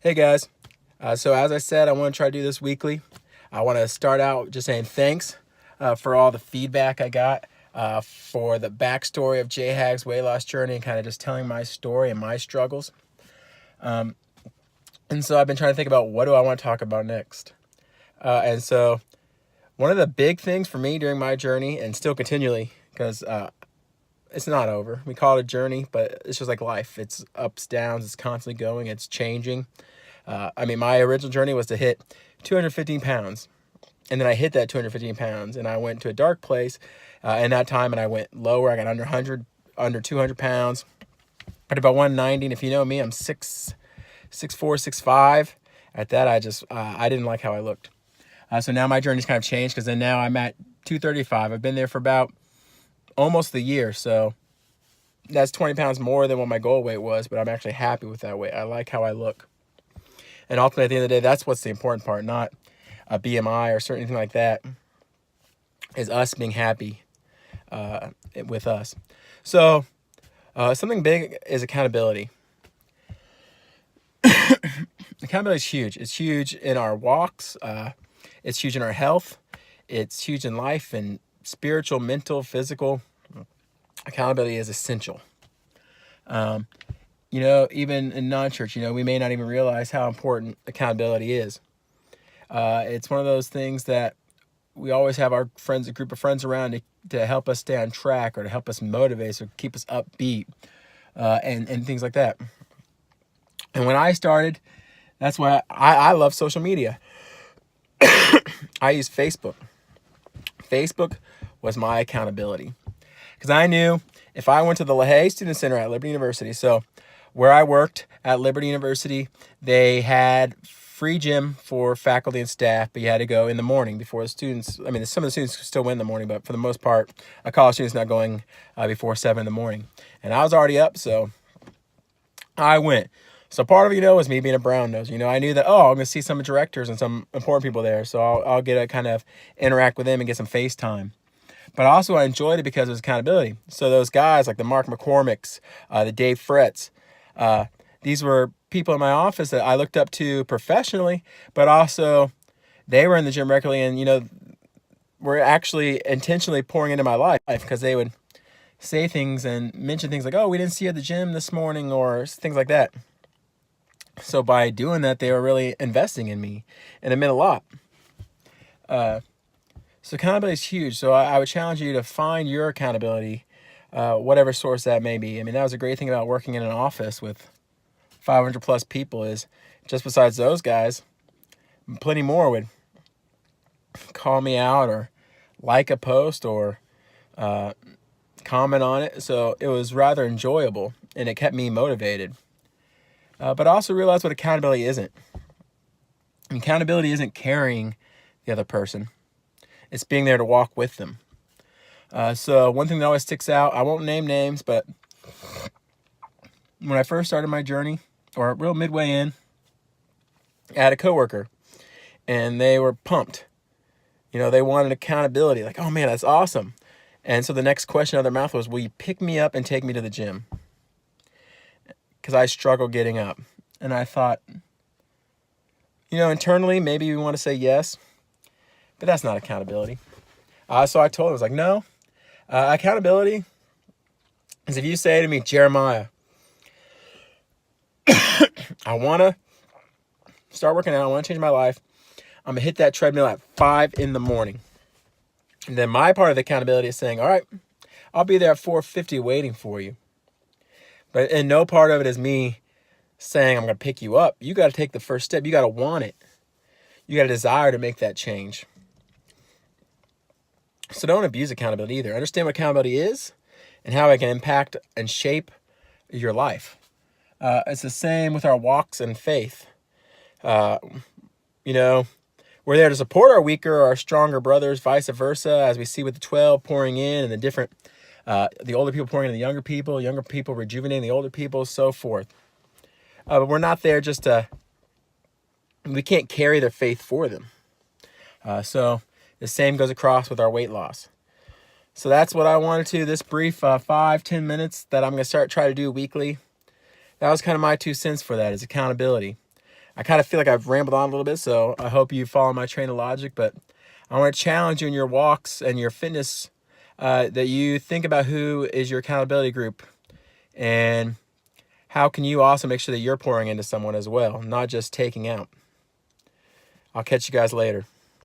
Hey guys, so as I said, I want to try to do this weekly. I want to start out just saying thanks for all the feedback I got for the backstory of JHag's weight loss journey and kind of just telling my story and my struggles. And so I've been trying to think about what do I want to talk about next. And so one of the big things for me during my journey, and still continually, because it's not over. We call it a journey, but it's just like life. It's ups, downs, it's constantly going, it's changing. My original journey was to hit 215 pounds. And then I hit that 215 pounds and I went to a dark place in that time, and I went lower. I got under 200 pounds. At about 190, and if you know me, I'm 6'4", 6'5". At that, I didn't like how I looked. So now my journey's kind of changed, because then now I'm at 235. I've been there for about almost a year, so that's 20 pounds more than what my goal weight was, but I'm actually happy with that weight. I like how I look. And ultimately, at the end of the day, that's what's the important part, not a BMI or certain anything like that, is us being happy with us. So something big is accountability. Accountability is huge. It's huge in our walks. It's huge in our health. It's huge in life, and spiritual, mental, physical. Accountability is essential. Even in non-church, we may not even realize how important accountability is. It's one of those things that we always have our friends, a group of friends around to help us stay on track, or to help us motivate, or keep us upbeat, and things like that. And when I started, that's why I love social media. I use Facebook. Facebook was my accountability, because I knew if I went to the LaHaye Student Center at Liberty University, so where I worked at Liberty University, they had free gym for faculty and staff, but you had to go in the morning before the students. Some of the students still went in the morning, but for the most part, a college student's not going before 7 in the morning. And I was already up, so I went. So part of it, was me being a brown nose. I knew that, I'm going to see some directors and some important people there, so I'll get to kind of interact with them and get some FaceTime. But also I enjoyed it because it was accountability. So those guys like the Mark McCormicks, the Dave Fretts, these were people in my office that I looked up to professionally, but also they were in the gym regularly, and, were actually intentionally pouring into my life, because they would say things and mention things like, oh, we didn't see you at the gym this morning, or things like that. So by doing that, they were really investing in me, and it meant a lot. So accountability is huge. So I would challenge you to find your accountability, whatever source that may be. That was a great thing about working in an office with 500 plus people, is just besides those guys, plenty more would call me out or like a post or comment on it. So it was rather enjoyable, and it kept me motivated. But I also realized what accountability isn't. Accountability isn't carrying the other person. It's being there to walk with them. So one thing that always sticks out, I won't name names, but when I first started my journey, or real midway in, I had a coworker, and they were pumped. They wanted accountability. Like, oh man, that's awesome. And so the next question out of their mouth was, will you pick me up and take me to the gym? Because I struggle getting up. And I thought, internally, maybe we want to say yes, but that's not accountability. So I told him, I was like, no, accountability is if you say to me, Jeremiah, I want to start working out, I want to change my life, I'm going to hit that treadmill at 5 in the morning. And then my part of the accountability is saying, all right, I'll be there at 4:50 waiting for you. And no part of it is me saying I'm going to pick you up. You got to take the first step. You got to want it. You got to desire to make that change. So don't abuse accountability either. Understand what accountability is and how it can impact and shape your life. It's the same with our walks and faith. We're there to support our weaker or our stronger brothers, vice versa, as we see with the 12 pouring in, and the different, the older people pouring in the younger people rejuvenating the older people, so forth. But we're not there we can't carry their faith for them. So the same goes across with our weight loss. So that's what I wanted to, this brief 5-10 minutes that I'm going to try to do weekly. That was kind of my 2 cents for that, is accountability. I kind of feel like I've rambled on a little bit, so I hope you follow my train of logic, but I want to challenge you in your walks and your fitness, that you think about who is your accountability group, and how can you also make sure that you're pouring into someone as well, not just taking out. I'll catch you guys later.